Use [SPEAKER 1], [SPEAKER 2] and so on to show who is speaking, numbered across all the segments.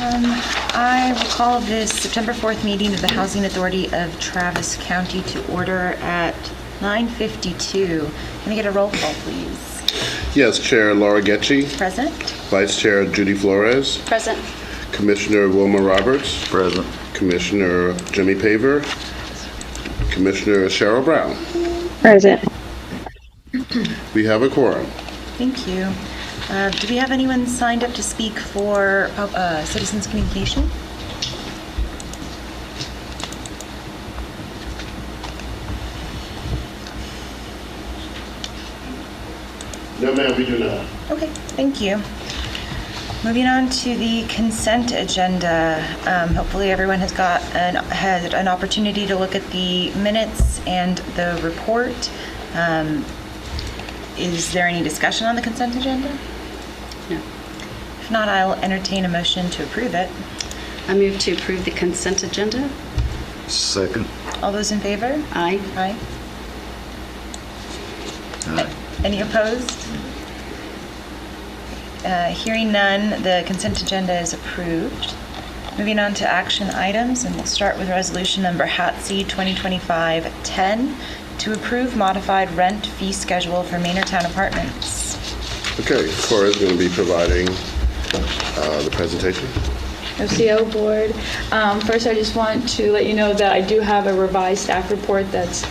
[SPEAKER 1] I will call this September 4th meeting of the Housing Authority of Travis County to order at 9:52. Can I get a roll call, please?
[SPEAKER 2] Yes, Chair Laura Getchie.
[SPEAKER 1] Present.
[SPEAKER 2] Vice Chair Judy Flores.
[SPEAKER 3] Present.
[SPEAKER 2] Commissioner Wilma Roberts.
[SPEAKER 4] Present.
[SPEAKER 2] Commissioner Jimmy Paver. Commissioner Cheryl Brown.
[SPEAKER 3] Present.
[SPEAKER 2] We have a quorum.
[SPEAKER 1] Thank you. Do we have anyone signed up to speak for citizens communication?
[SPEAKER 2] No, ma'am, we do not.
[SPEAKER 1] Okay, thank you. Moving on to the consent agenda. Hopefully everyone has had an opportunity to look at the minutes and the report. Is there any discussion on the consent agenda?
[SPEAKER 3] No.
[SPEAKER 1] If not, I'll entertain a motion to approve it.
[SPEAKER 3] I move to approve the consent agenda.
[SPEAKER 4] Second.
[SPEAKER 1] All those in favor?
[SPEAKER 3] Aye.
[SPEAKER 1] Aye.
[SPEAKER 4] Aye.
[SPEAKER 1] Any opposed? Hearing none, the consent agenda is approved. Moving on to action items, and we'll start with resolution number HATC 2025-10 to approve modified rent fee schedule for Maynardtown Apartments.
[SPEAKER 2] Okay, Cora is going to be providing the presentation.
[SPEAKER 5] OCO board. First, I just want to let you know that I do have a revised staff report that's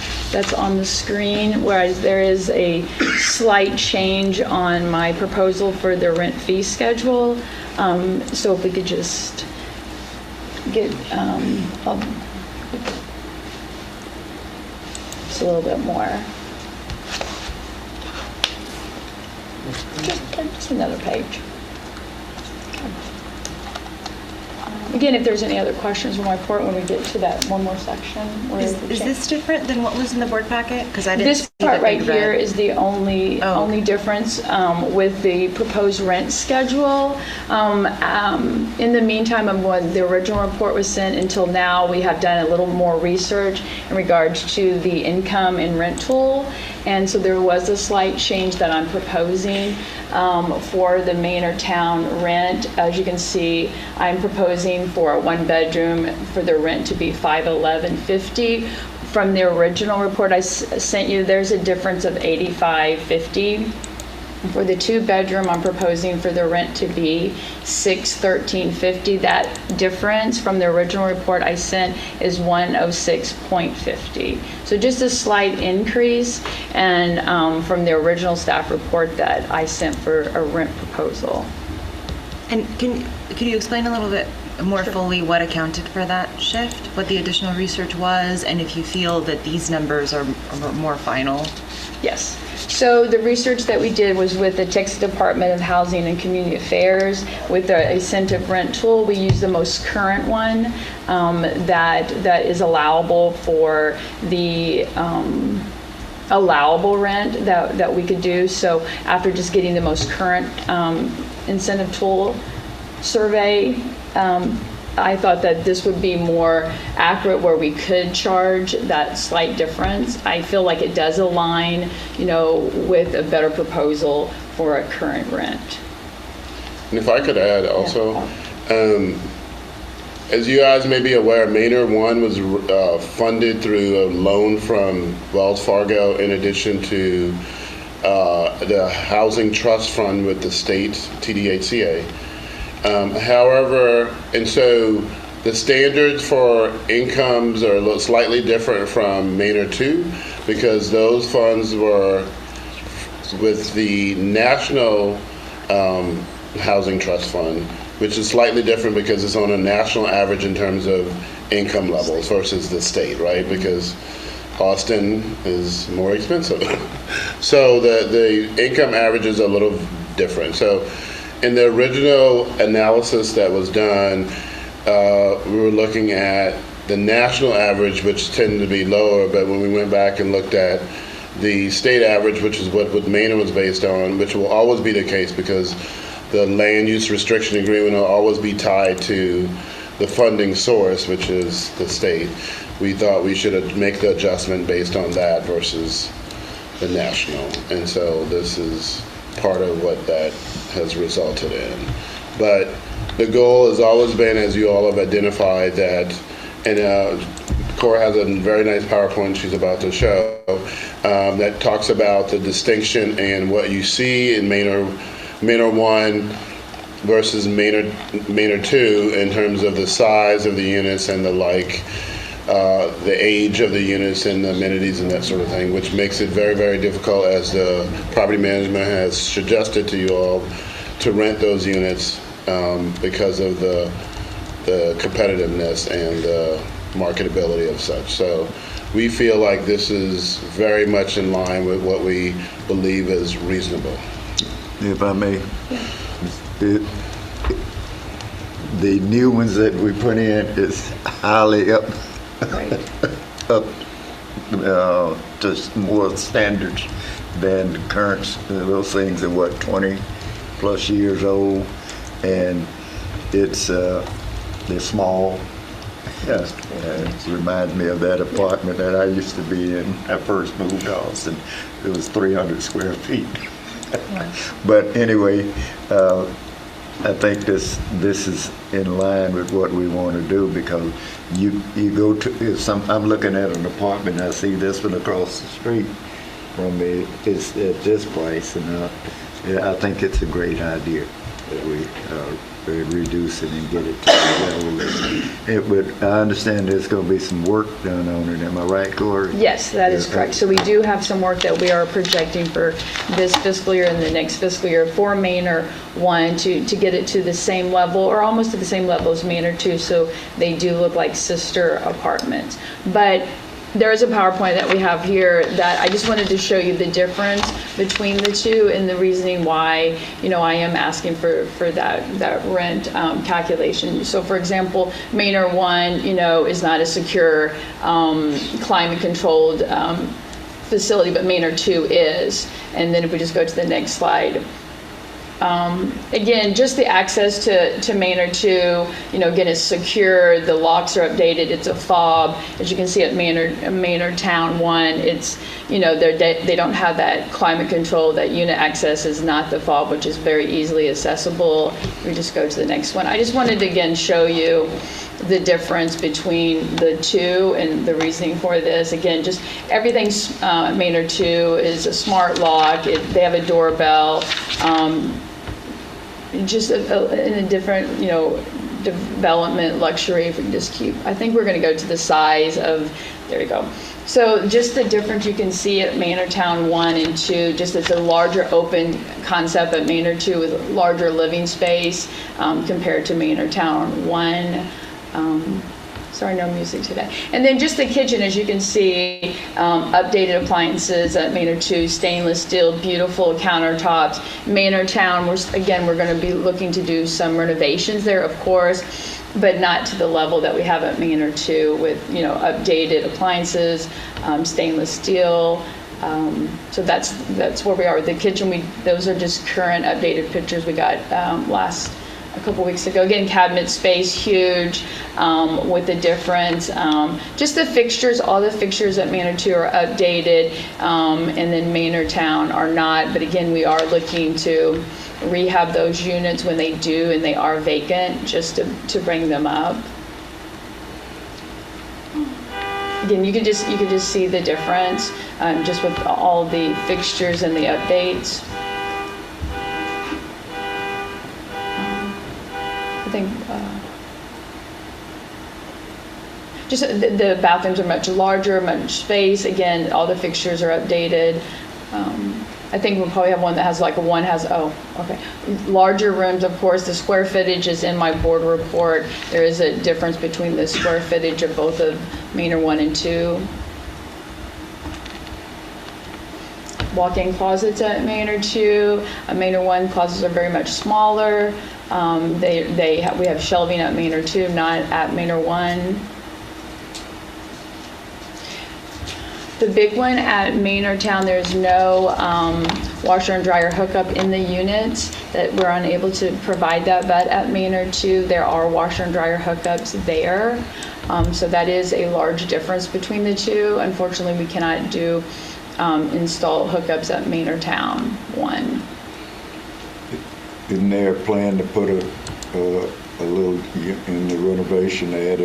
[SPEAKER 5] on the screen, where there is a slight change on my proposal for the rent fee schedule. So if we could just get just a little bit more. Just another page. Again, if there's any other questions from my report when we get to that one more section.
[SPEAKER 1] Is this different than what was in the board packet? Because I didn't
[SPEAKER 5] This
[SPEAKER 1] see
[SPEAKER 5] part
[SPEAKER 1] the
[SPEAKER 5] right
[SPEAKER 1] big
[SPEAKER 5] here
[SPEAKER 1] red.
[SPEAKER 5] is the only difference with the proposed rent schedule. In the meantime, when the original report was sent until now, we have done a little more research in regards to the income and rent tool. And so there was a slight change that I'm proposing for the Maynardtown rent. As you can see, I'm proposing for a one-bedroom for the rent to be $511.50. From the original report I sent you, there's a difference of $85.50. For the two-bedroom, I'm proposing for the rent to be $613.50. That difference from the original report I sent is $106.50. So just a slight increase, and from the original staff report that I sent for a rent proposal.
[SPEAKER 1] And could you explain a little bit more fully what accounted for that shift, what the additional research was, and if you feel that these numbers are more final?
[SPEAKER 5] Yes. So the research that we did was with the Texas Department of Housing and Community Affairs. With the incentive rent tool, we used the most current one that is allowable for the allowable rent that we could do. So after just getting the most current incentive tool survey, I thought that this would be more accurate, where we could charge that slight difference. I feel like it does align, with a better proposal for a current rent.
[SPEAKER 2] And if I could add also, as you guys may be aware, Maynard 1 was funded through a loan from Wells Fargo, in addition to the Housing Trust Fund with the state, TDHCA. However, and so the standards for incomes are slightly different from Maynard 2, because those funds were with the National Housing Trust Fund, which is slightly different because it's on a national average in terms of income levels versus the state, right? Because Austin is more expensive. So the income average is a little different. So in the original analysis that was done, we were looking at the national average, which tended to be lower, but when we went back and looked at the state average, which is what Maynard was based on, which will always be the case because the land use restriction agreement will always be tied to the funding source, which is the state. We thought we should make the adjustment based on that versus the national. And so this is part of what that has resulted in. But The goal has always been, as you all have identified, that, and Cora has a very nice PowerPoint she's about to show, that talks about the distinction and what you see in Maynard 1 versus Maynard 2 in terms of the size of the units and the age of the units and the amenities and that sort of thing, which makes it very, very difficult, as the property management has suggested to you all, to rent those units because of the competitiveness and the marketability of such. So we feel like this is very much in line with what we believe is reasonable.
[SPEAKER 4] If I may, the new ones that we put in is highly up to more standards than the current. Those things are what, 20 plus years old, and it's they're small. It reminds me of that apartment that I used to be in. I first moved off, and it was 300 square feet. But anyway, I think this is in line with what we want to do, because you go to I'm looking at an apartment, I see this one across the street from me. It's at this price, and I think it's a great idea that we reduce it and get it to the level. I understand there's going to be some work done on it. Am I right, Corey?
[SPEAKER 5] Yes, that is correct. So we do have some work that we are projecting for this fiscal year and the next fiscal year for Maynard 1 to get it to the same level, or almost to the same level as Maynard 2, so they do look like sister apartments. But there is a PowerPoint that we have here that I just wanted to show you the difference between the two and the reasoning why, I am asking for that rent calculation. So for example, Maynard 1, is not a secure, climate controlled facility, but Maynard 2 is. And then if we just go to the next slide. Again, just the access to Maynard 2, again, it's secure, the locks are updated, it's a fob. As you can see at Maynard Town 1, it's, they don't have that climate control, that unit access is not the fob, which is very easily accessible. We just go to the next one. I just wanted to, again, show you the difference between the two and the reasoning for this. Again, just everything's Maynard 2 is a smart lock. They have a doorbell. Just in a different, development luxury. If we can just I think we're going to go to the size of, there you go. So just the difference you can see at Maynard Town 1 and 2, just it's a larger open concept at Maynard 2 with larger living space compared to Maynard Town 1. Sorry, no music today. And then just the kitchen, as you can see, updated appliances at Maynard 2, stainless steel, beautiful countertops. Maynard Town, we're going to be looking to do some renovations there, of course, but not to the level that we have at Maynard 2 with, updated appliances, stainless steel. So that's where we are with the kitchen. Those are just current updated pictures we got a couple weeks ago. Again, cabinet space, huge, with the difference. Just the fixtures, all the fixtures at Maynard 2 are updated, and then Maynard Town are not. But again, we are looking to rehab those units when they do and they are vacant, just to bring them up. Again, you can just see the difference just with all the fixtures and the updates. I think just the bathrooms are much larger, much space. Again, all the fixtures are updated. I think we'll probably have one that has larger rooms. Of course, the square footage is in my board report. There is a difference between the square footage of both of Maynard 1 and 2. Walk-in closets at Maynard 2. Maynard 1 closets are very much smaller. We have shelving at Maynard 2, not at Maynard 1. The big one at Maynard Town, there's no washer and dryer hookup in the units, that we're unable to provide that, but at Maynard 2, there are washer and dryer hookups there. So that is a large difference between the two. Unfortunately, we cannot install hookups at Maynard Town 1.
[SPEAKER 4] Isn't there a plan to put a little, in the renovation, they had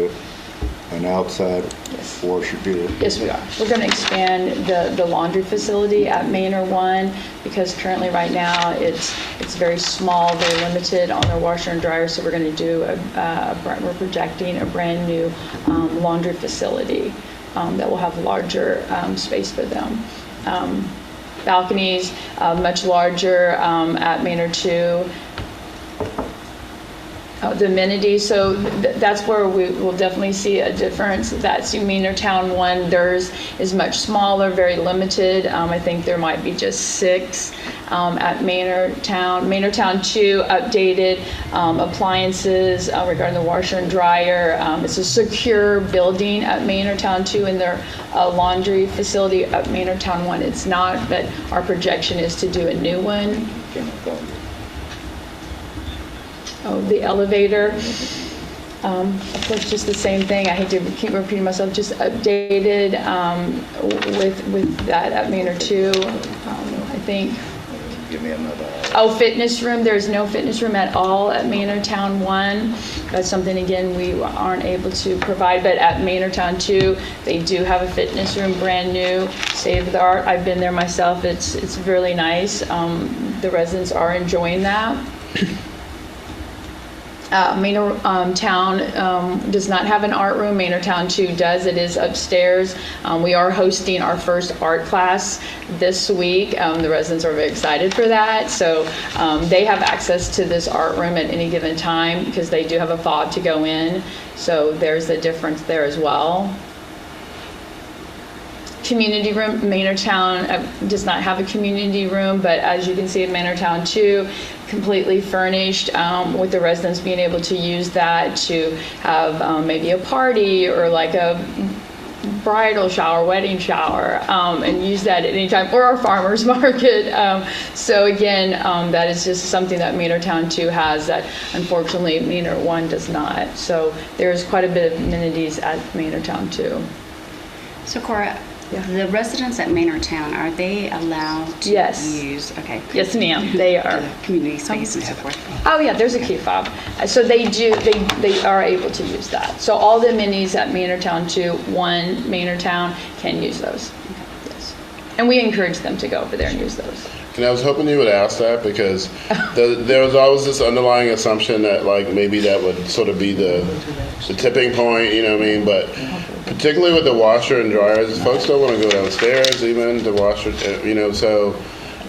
[SPEAKER 4] an outside
[SPEAKER 5] Yes.
[SPEAKER 4] washer here.
[SPEAKER 5] Yes, we are. We're going to expand the laundry facility at Manor 1 because currently right now it's very small, very limited on their washer and dryer. So we're going to do, we're projecting a brand new laundry facility that will have larger space for them. Balconies, much larger at Manor 2. The amenities, so that's where we will definitely see a difference. That's Manor Town 1, theirs is much smaller, very limited. I think there might be just 6 at Manor Town. Manor Town 2, updated appliances regarding the washer and dryer. It's a secure building at Manor Town 2, and their laundry facility at Manor Town 1. It's not, but our projection is to do a new one. Oh, the elevator, of course, just the same thing. I hate to keep repeating myself, just updated with that at Manor 2, I think.
[SPEAKER 4] Give me another.
[SPEAKER 5] Oh, fitness room, there's no fitness room at all at Manor Town 1. That's something, again, we aren't able to provide, but at Manor Town 2, they do have a fitness room, brand new, state of the art. I've been there myself, it's really nice. The residents are enjoying that. Manor Town does not have an art room. Manor Town 2 does. It is upstairs. We are hosting our first art class this week. The residents are very excited for that. So they have access to this art room at any given time because they do have a fob to go in. So there's a difference there as well. Community room, Manor Town does not have a community room, but as you can see at Manor Town 2, completely furnished with the residents being able to use that to have maybe a party or like a bridal shower, wedding shower, and use that at any time, or our farmer's market. So again, that is just something that Manor Town 2 has that unfortunately Manor 1 does not. So there's quite a bit of amenities at Manor Town 2.
[SPEAKER 3] So Cora,
[SPEAKER 5] Yeah.
[SPEAKER 3] the residents at Manor Town, are they allowed to
[SPEAKER 5] Yes.
[SPEAKER 3] use, okay,
[SPEAKER 5] Yes, ma'am, they are.
[SPEAKER 3] the community space and so forth?
[SPEAKER 5] Oh yeah, there's a key fob. So they are able to use that. So all the amenities at Manor Town 2, 1 Manor Town can use those. Yes. And we encourage them to go over there and use those.
[SPEAKER 2] And I was hoping you would ask that because there was always this underlying assumption that like maybe that would sort of be the tipping point, you know what I mean? But particularly with the washer and dryers, folks don't want to go downstairs even to wash it, you know, so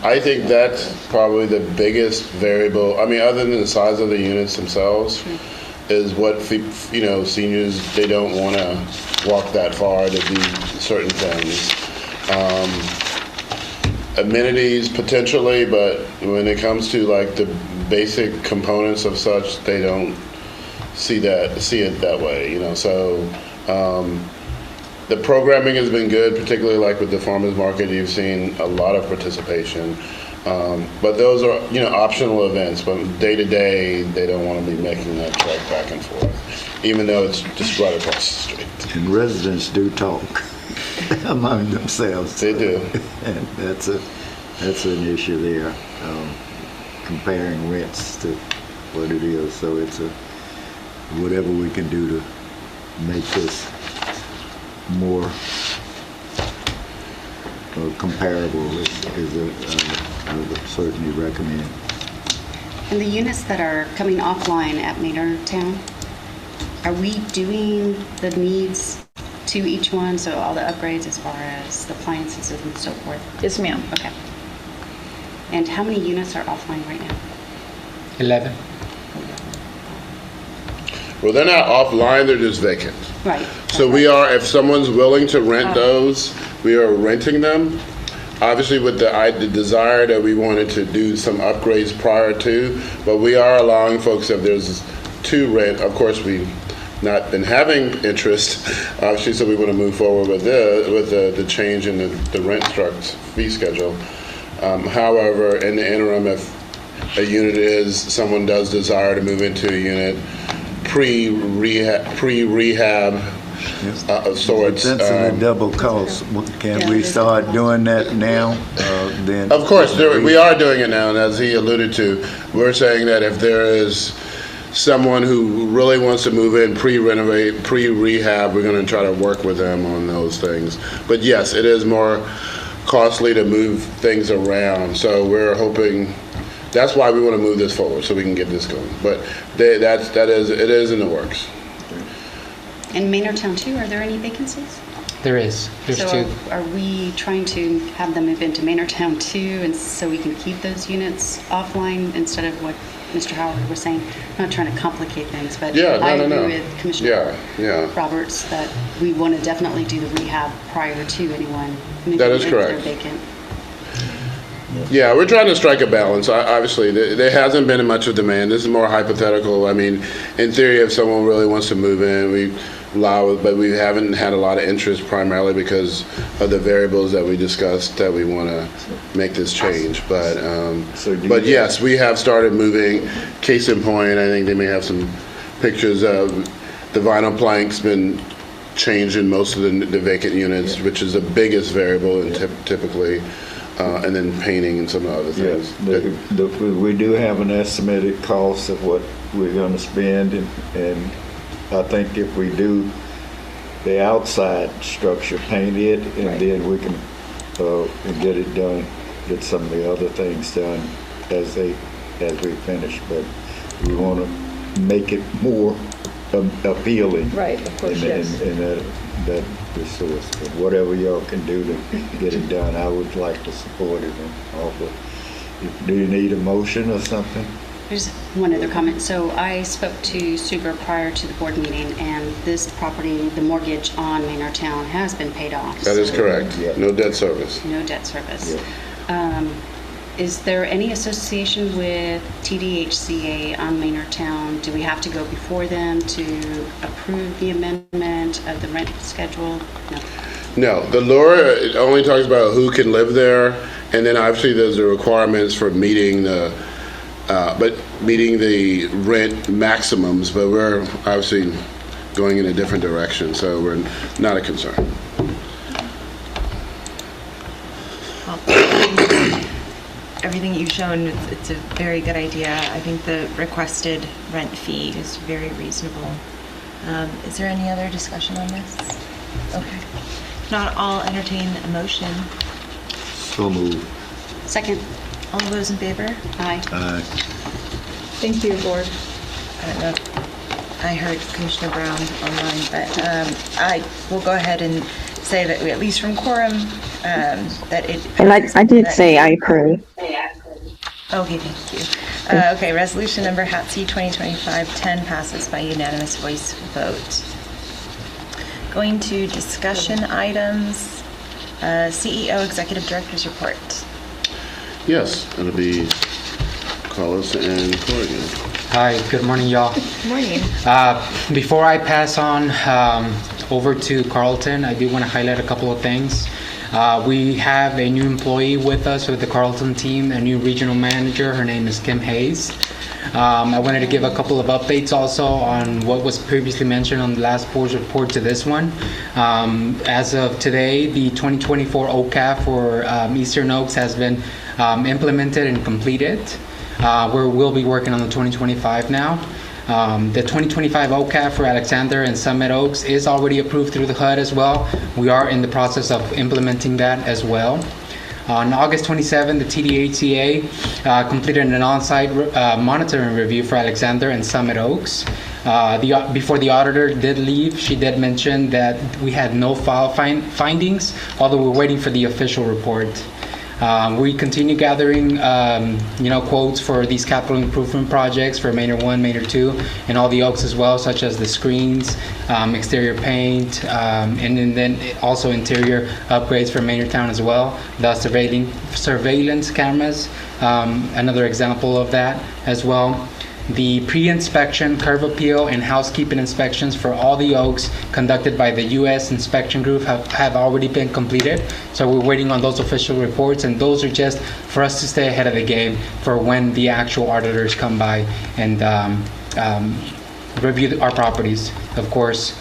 [SPEAKER 2] I think that's probably the biggest variable. I mean, other than the size of the units themselves, is what, you know, seniors, they don't want to walk that far to do certain things. Amenities potentially, but when it comes to like the basic components of such, they don't see it that way, you know. So the programming has been good, particularly like with the farmers market. You've seen a lot of participation, but those are, you know, optional events. But day to day, they don't want to be making that trek back and forth, even though it's just right across the street.
[SPEAKER 4] And residents do talk among themselves.
[SPEAKER 2] They do.
[SPEAKER 4] And that's an issue there, comparing rents to what it is. So it's whatever we can do to make this more comparable I would certainly recommend.
[SPEAKER 3] And the units that are coming offline at Manor Town, are we doing the needs to each one? So all the upgrades as far as the appliances and so forth?
[SPEAKER 5] Yes, ma'am.
[SPEAKER 3] Okay. And how many units are offline right now?
[SPEAKER 6] 11.
[SPEAKER 2] Well, they're not offline, they're just vacant.
[SPEAKER 3] Right.
[SPEAKER 2] So we are, if someone's willing to rent those, we are renting them. Obviously with the desire that we wanted to do some upgrades prior to, but we are allowing folks, if there's to rent, of course we've not been having interest, obviously, so we want to move forward with the change in the rent fee schedule. However, in the interim, if a unit someone does desire to move into a unit, pre-rehab of sorts.
[SPEAKER 4] Since it's a double cost, can we start doing that now? Then
[SPEAKER 2] Of course, we are doing it now, and as he alluded to, we're saying that if there is someone who really wants to move in pre-renovate, pre-rehab, we're going to try to work with them on those things. But yes, it is more costly to move things around. So we're hoping, that's why we want to move this forward, so we can get this going. But it is in the works.
[SPEAKER 3] In Maynardtown too, are there any vacancies?
[SPEAKER 6] There is. There's
[SPEAKER 3] So
[SPEAKER 6] two.
[SPEAKER 3] are we trying to have them move into Maynardtown too, and so we can keep those units offline instead of what Mr. Howard was saying? I'm not trying to complicate things, but
[SPEAKER 2] Yeah,
[SPEAKER 3] I
[SPEAKER 2] no.
[SPEAKER 3] agree with Commissioner
[SPEAKER 2] Yeah.
[SPEAKER 3] Roberts that we want to definitely do the rehab prior to anyone moving
[SPEAKER 2] That is
[SPEAKER 3] if they're
[SPEAKER 2] correct.
[SPEAKER 3] vacant.
[SPEAKER 2] Yeah, we're trying to strike a balance. Obviously, there hasn't been much of demand. This is more hypothetical. I mean, in theory, if someone really wants to move in, we allow it, but we haven't had a lot of interest primarily because of the variables that we discussed that we want to make this change. But but yes, we have started moving. Case in point, I think they may have some pictures of the vinyl planks been changed in most of the vacant units, which is the biggest variable and typically. And then painting and some other things.
[SPEAKER 4] Yes, we do have an estimated cost of what we're gonna spend, and I think if we do the outside structure, paint it, and then we can get it done, get some of the other things done as we finish. But we wanna make it more appealing.
[SPEAKER 5] Right, of course, yes.
[SPEAKER 4] And that resource, but whatever y'all can do to get it done, I would like to support it and offer. Do you need a motion or something?
[SPEAKER 3] There's one other comment. So I spoke to Sugar prior to the board meeting, and this property, the mortgage on Maynardtown has been paid off.
[SPEAKER 2] That is
[SPEAKER 3] So
[SPEAKER 2] correct.
[SPEAKER 4] Yeah.
[SPEAKER 2] No debt service.
[SPEAKER 3] no debt service. Is there any association with TDHCA on Maynardtown? Do we have to go before them to approve the amendment of the rent schedule? No.
[SPEAKER 2] No, the law only talks about who can live there, and then obviously there's the requirements for meeting the rent maximums, but we're obviously going in a different direction, so we're not a concern.
[SPEAKER 1] Everything you've shown, it's a very good idea. I think the requested rent fee is very reasonable. Is there any other discussion on this? Okay. If not, I'll entertain a motion.
[SPEAKER 4] So moved.
[SPEAKER 3] Second.
[SPEAKER 1] All those in favor?
[SPEAKER 3] Aye.
[SPEAKER 5] Thank you, board.
[SPEAKER 1] I don't know if I heard Commissioner Brown online, but I will go ahead and say that we, at least from quorum, that it.
[SPEAKER 7] And I did say I approve.
[SPEAKER 1] Okay, thank you. Okay, resolution number HATC 2025-10 passes by unanimous voice vote. Going to discussion items, CEO Executive Director's report.
[SPEAKER 2] Yes, it'll be Carlos and Corrigan.
[SPEAKER 6] Hi, good morning, y'all.
[SPEAKER 1] Good morning.
[SPEAKER 6] Before I pass on over to Carlton, I do want to highlight a couple of things. We have a new employee with us with the Carlton team, a new regional manager. Her name is Kim Hayes. I wanted to give a couple of updates also on what was previously mentioned on the last board's report to this one. As of today, the 2024 OCAF for Eastern Oaks has been implemented and completed. We'll be working on the 2025 now. The 2025 OCAF for Alexander and Summit Oaks is already approved through the HUD as well. We are in the process of implementing that as well. On August 27, the TDHCA completed an on-site monitoring review for Alexander and Summit Oaks. Before the auditor did leave, she did mention that we had no file findings, although we're waiting for the official report. We continue gathering, quotes for these capital improvement projects for Maynard 1, Maynard 2, and all the Oaks as well, such as the screens, exterior paint, and then also interior upgrades for Maynardtown as well. The surveillance cameras, another example of that as well. The pre-inspection, curb appeal, and housekeeping inspections for all the Oaks conducted by the U.S. Inspection Group have already been completed. So we're waiting on those official reports, and those are just for us to stay ahead of the game for when the actual auditors come by and review our properties. Of course,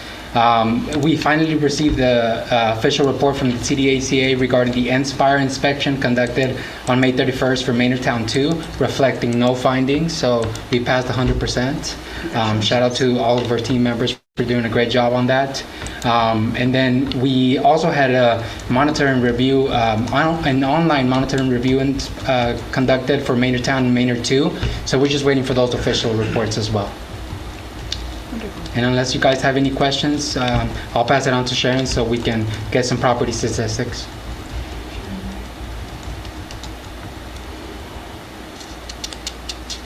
[SPEAKER 6] We finally received the official report from the CDACA regarding the Inspire inspection conducted on May 31st for Maynardtown 2, reflecting no findings, so we passed 100%. Shout out to all of our team members for doing a great job on that. And then we also had a monitoring review, an online monitoring review conducted for Maynardtown and Maynard 2, so we're just waiting for those official reports as well. And unless you guys have any questions, I'll pass it on to Sharon so we can get some property statistics.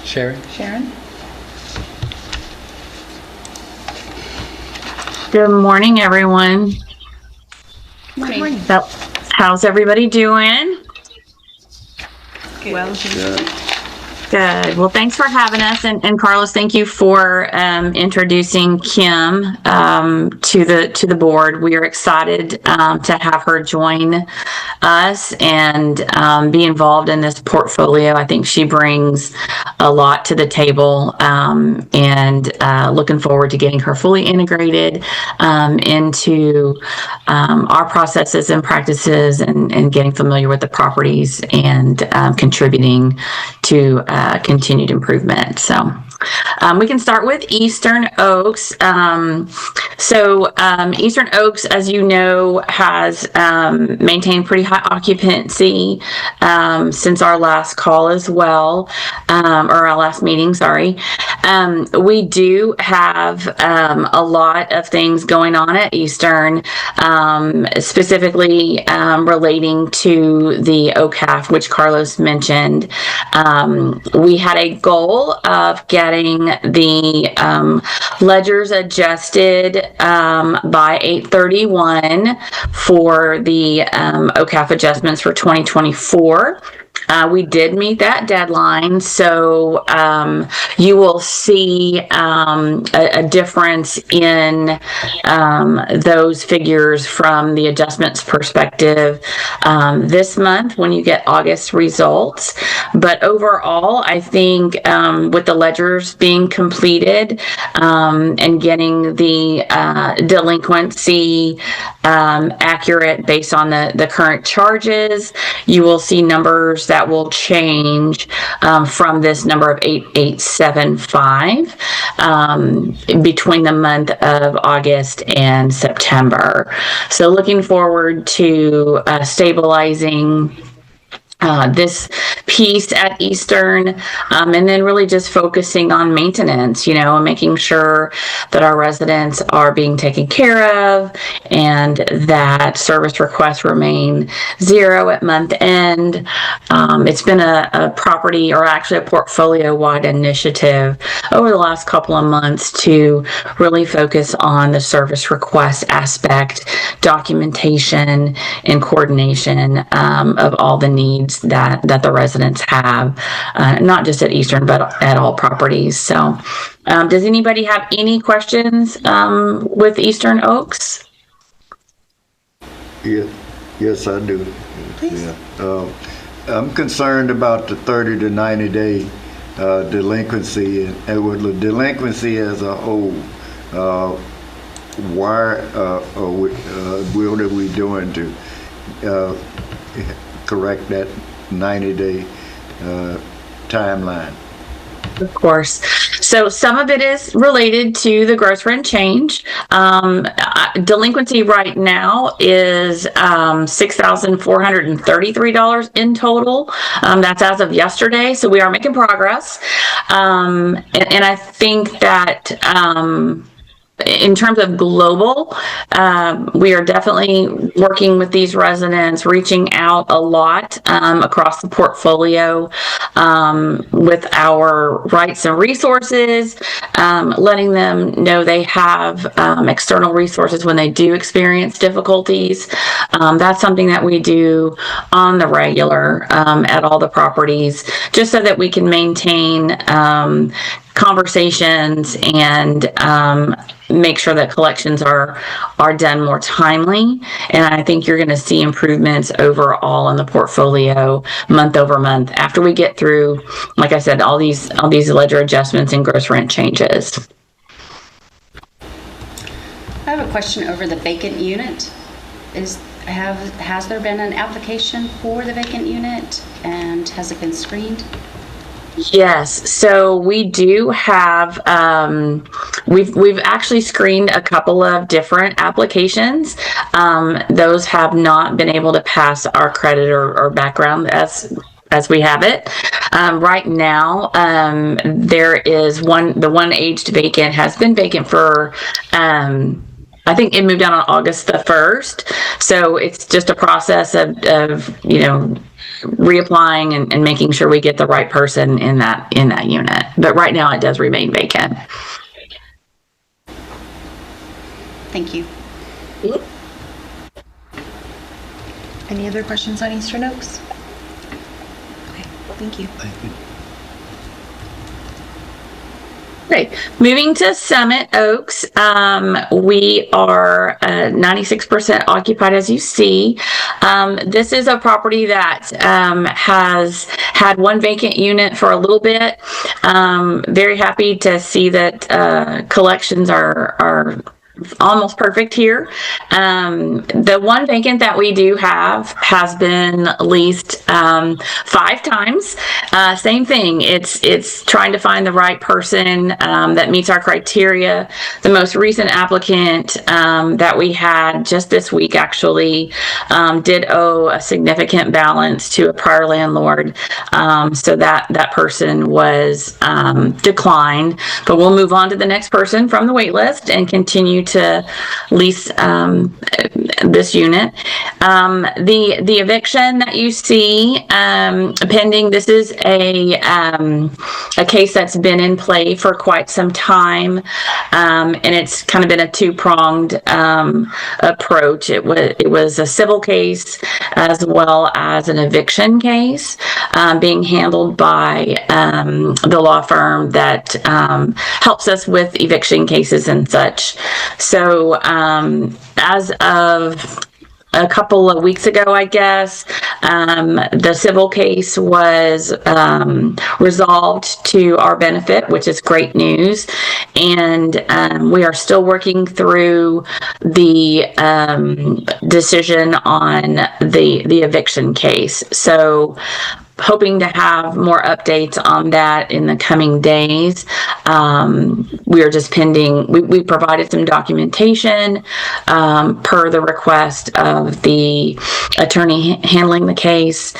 [SPEAKER 6] Sharon?
[SPEAKER 5] Sharon?
[SPEAKER 8] Good morning, everyone.
[SPEAKER 5] Morning.
[SPEAKER 8] So, how's everybody doing?
[SPEAKER 1] Well,
[SPEAKER 8] Good. Well, thanks for having us, and Carlos, thank you for introducing Kim to the board. We are excited to have her join us and be involved in this portfolio. I think she brings a lot to the table, and looking forward to getting her fully integrated into our processes and practices, and getting familiar with the properties and contributing to continued improvement. So we can start with Eastern Oaks. Eastern Oaks, as you know, has maintained pretty high occupancy since our last call as well, or our last meeting, sorry. We do have a lot of things going on at Eastern, specifically relating to the OCAF, which Carlos mentioned. We had a goal of getting the ledgers adjusted by 8/31 for the OCAF adjustments for 2024. We did meet that deadline, so you will see a difference in those figures from the adjustments perspective this month when you get August results. But overall, I think with the ledgers being completed and getting the delinquency accurate based on the current charges, you will see numbers that will change from this number of 8875 between the month of August and September. So looking forward to stabilizing this piece at Eastern, and then really just focusing on maintenance, and making sure that our residents are being taken care of and that service requests remain 0 at month end. It's been a property, or actually a portfolio-wide initiative over the last couple of months to really focus on the service request aspect, documentation, and coordination of all the needs that the residents have, not just at Eastern, but at all properties. So does anybody have any questions with Eastern Oaks?
[SPEAKER 4] Yes, I do.
[SPEAKER 1] please.
[SPEAKER 4] Yeah. I'm concerned about the 30 to 90 day delinquency, and with the delinquency as a whole. What are we doing to correct that 90-day timeline?
[SPEAKER 8] Of course. So some of it is related to the gross rent change. Delinquency right now is $6,433 in total. That's as of yesterday. So we are making progress. And I think that in terms of global, we are definitely working with these residents, reaching out a lot across the portfolio with our rights and resources, letting them know they have external resources when they do experience difficulties. That's something that we do on the regular at all the properties, just so that we can maintain conversations and make sure that collections are done more timely. And I think you're going to see improvements overall in the portfolio month over month after we get through, like I said, all these ledger adjustments and gross rent changes.
[SPEAKER 3] I have a question over the vacant unit. Has there been an application for the vacant unit, and has it been screened?
[SPEAKER 8] Yes, so we do have, we've actually screened a couple of different applications. Those have not been able to pass our credit or background as we have it. Right now, there is the one aged vacant has been vacant for, I think it moved out on August the 1st. So it's just a process of reapplying and making sure we get the right person in that unit. But right now it does remain vacant.
[SPEAKER 3] Thank you.
[SPEAKER 1] Any other questions on Eastern Oaks? Okay, thank you.
[SPEAKER 8] Okay, moving to Summit Oaks, we are 96% occupied, as you see. This is a property that has had one vacant unit for a little bit. Very happy to see that collections are almost perfect here. The one vacant that we do have has been leased 5 times. Same thing. It's trying to find the right person that meets our criteria. The most recent applicant that we had just this week actually did owe a significant balance to a prior landlord. So that person was declined. But we'll move on to the next person from the wait list and continue to lease this unit. The eviction that you see pending, this is a case that's been in play for quite some time, and it's kind of been a two-pronged approach. It was a civil case as well as an eviction case being handled by the law firm that helps us with eviction cases and such. So as of a couple of weeks ago, I guess, the civil case was resolved to our benefit, which is great news. And we are still working through the decision on the eviction case. So hoping to have more updates on that in the coming days. We are just pending, we provided some documentation per the request of the attorney handling the case.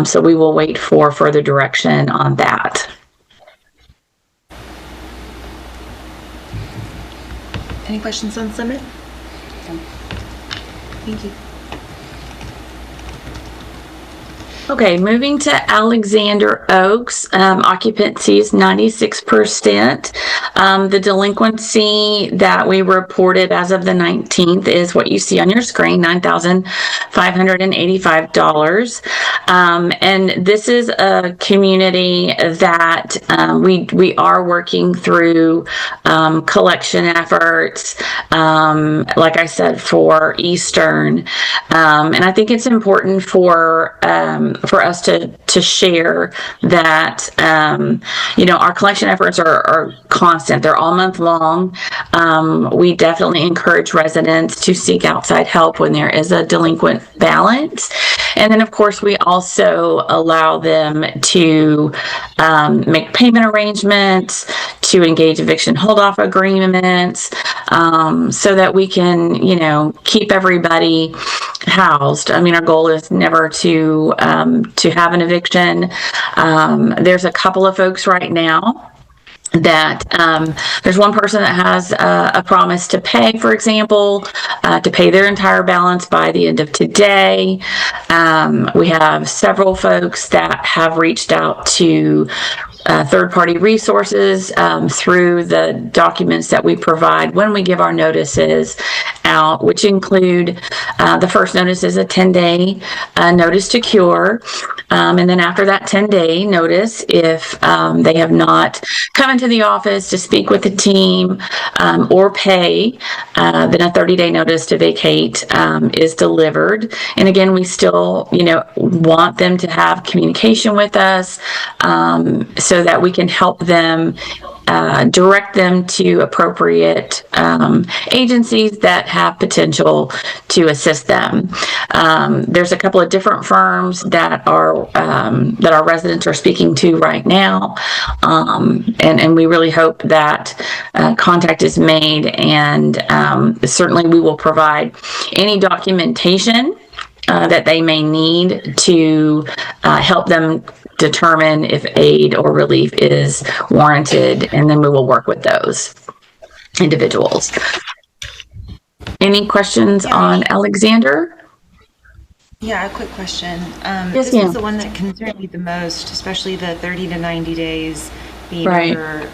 [SPEAKER 8] So we will wait for further direction on that.
[SPEAKER 1] Any questions on Summit? Thank you.
[SPEAKER 8] Okay, moving to Alexander Oaks, occupancy is 96%. The delinquency that we reported as of the 19th is what you see on your screen, $9,585. And this is a community that we are working through collection efforts, like I said, for Eastern. And I think it's important for us to share that, our collection efforts are constant. They're all month long. We definitely encourage residents to seek outside help when there is a delinquent balance. And then, of course, we also allow them to make payment arrangements, to engage eviction hold-off agreements, so that we can, keep everybody housed. I mean, our goal is never to have an eviction. There's a couple of folks right now that there's one person that has a promise to pay, for example, to pay their entire balance by the end of today. We have several folks that have reached out to third-party resources through the documents that we provide when we give our notices out, which include the first notice is a 10-day notice to cure. And then after that 10-day notice, if they have not come into the office to speak with the team or pay, then a 30-day notice to vacate is delivered. And again, we still, want them to have communication with us so that we can help them direct them to appropriate agencies that have potential to assist them. There's a couple of different firms that our residents are speaking to right now, and we really hope that contact is made, and certainly we will provide any documentation that they may need to help them determine if aid or relief is warranted, and then we will work with those individuals. Any questions on Alexander?
[SPEAKER 1] Yeah, a quick question.
[SPEAKER 8] Yes,
[SPEAKER 1] This
[SPEAKER 8] ma'am.
[SPEAKER 1] was the one that concerned me the most, especially the 30 to 90 days being
[SPEAKER 8] Right.
[SPEAKER 1] over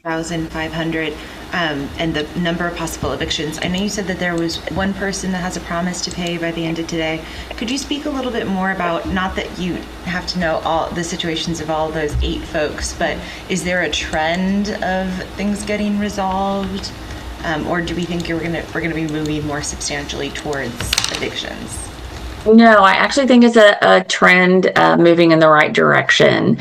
[SPEAKER 1] 4,500, and the number of possible evictions. I know you said that there was one person that has a promise to pay by the end of today. Could you speak a little bit more about, not that you have to know all the situations of all those 8 folks, but is there a trend of things getting resolved? Or do we think we're gonna be moving more substantially towards evictions?
[SPEAKER 8] No, I actually think it's a trend moving in the right direction.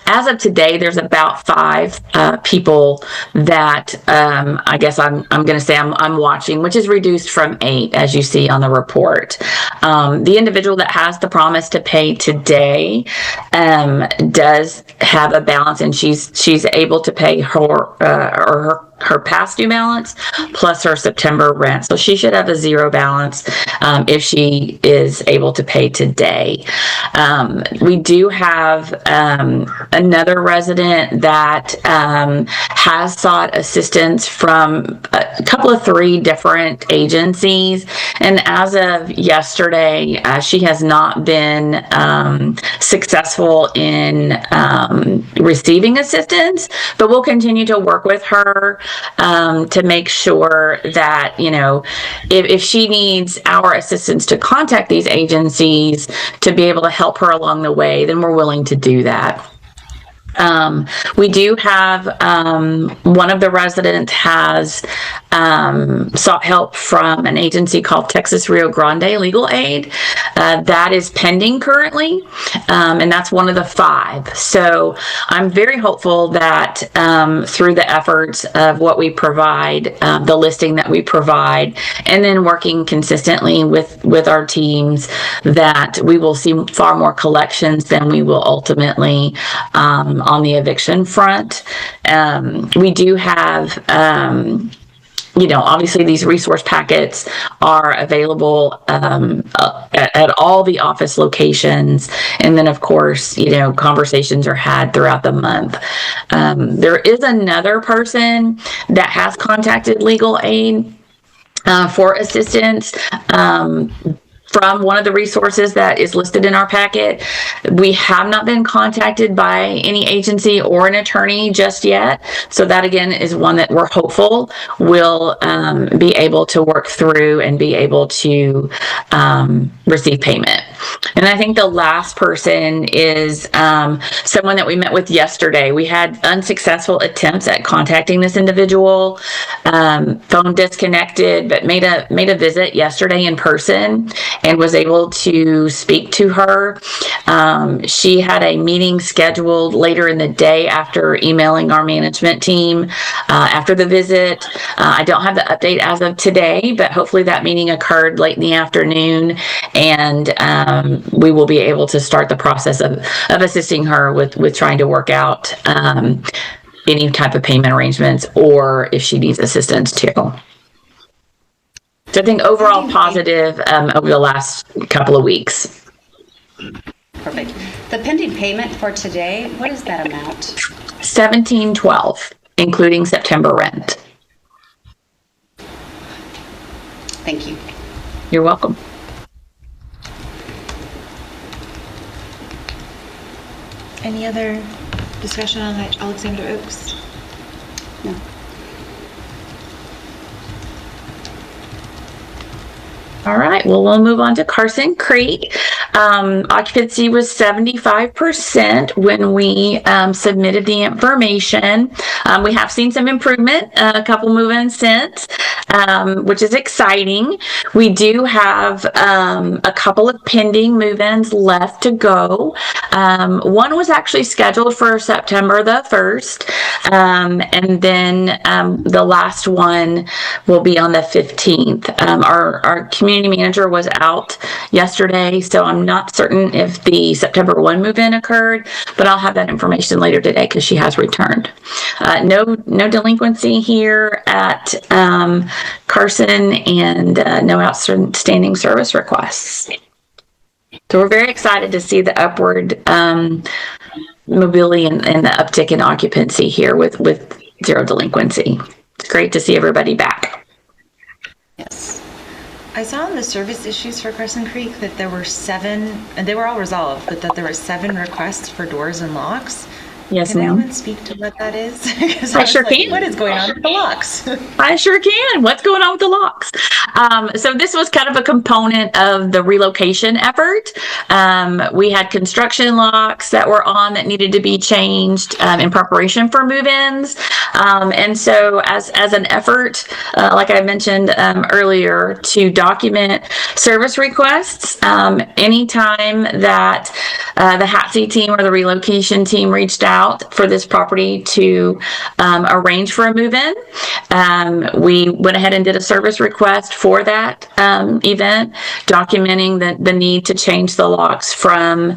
[SPEAKER 8] As of today, there's about 5 people that I guess I'm going to say I'm watching, which is reduced from 8, as you see on the report. The individual that has the promise to pay today does have a balance, and she's able to pay her past due balance plus her September rent. So she should have a 0 balance if she is able to pay today. We do have another resident that has sought assistance from a couple of 3 different agencies. And as of yesterday, she has not been successful in receiving assistance, but we'll continue to work with her to make sure that, if she needs our assistance to contact these agencies to be able to help her along the way, then we're willing to do that. We do have one of the residents has sought help from an agency called Texas Rio Grande Legal Aid. That is pending currently, and that's one of the 5. So I'm very hopeful that through the efforts of what we provide, the listing that we provide, and then working consistently with our teams, that we will see far more collections than we will ultimately on the eviction front. We do have obviously these resource packets are available at all the office locations. And then, of course, conversations are had throughout the month. There is another person that has contacted legal aid for assistance. From one of the resources that is listed in our packet. We have not been contacted by any agency or an attorney just yet. So that, again, is one that we're hopeful will be able to work through and be able to receive payment. And I think the last person is someone that we met with yesterday. We had unsuccessful attempts at contacting this individual. Phone disconnected, but made a visit yesterday in person and was able to speak to her. She had a meeting scheduled later in the day after emailing our management team after the visit. I don't have the update as of today, but hopefully that meeting occurred late in the afternoon, and we will be able to start the process of assisting her with trying to work out any type of payment arrangements, or if she needs assistance too. So I think overall positive over the last couple of weeks.
[SPEAKER 3] Perfect. The pending payment for today, what is that amount?
[SPEAKER 8] $1,712, including September rent.
[SPEAKER 3] Thank you.
[SPEAKER 8] You're welcome.
[SPEAKER 1] Any other discussion on Alexander Oaks?
[SPEAKER 3] No.
[SPEAKER 8] All right, well, we'll move on to Carson Creek. Occupancy was 75% when we submitted the information. We have seen some improvement, a couple move-ins since. which is exciting. We do have a couple of pending move-ins left to go. One was actually scheduled for September the 1st, and then the last one will be on the 15th. Our community manager was out yesterday, so I'm not certain if the September 1 move-in occurred, but I'll have that information later today because she has returned. No delinquency here at Carson, and no outstanding service requests. So we're very excited to see the upward mobility and the uptick in occupancy here with zero delinquency. It's great to see everybody back.
[SPEAKER 1] Yes. I saw in the service issues for Carson Creek that there were 7, and they were all resolved, but that there were 7 requests for doors and locks.
[SPEAKER 8] Yes,
[SPEAKER 1] Can
[SPEAKER 8] ma'am.
[SPEAKER 1] anyone speak to what that is? Because
[SPEAKER 8] I sure can.
[SPEAKER 1] What is going on with the locks?
[SPEAKER 8] I sure can. What's going on with the locks? So this was kind of a component of the relocation effort. We had construction locks that were on that needed to be changed in preparation for move-ins. And so as an effort, like I mentioned earlier, to document service requests, anytime that the HATC team or the relocation team reached out for this property to arrange for a move-in, we went ahead and did a service request for that event, documenting the need to change the locks from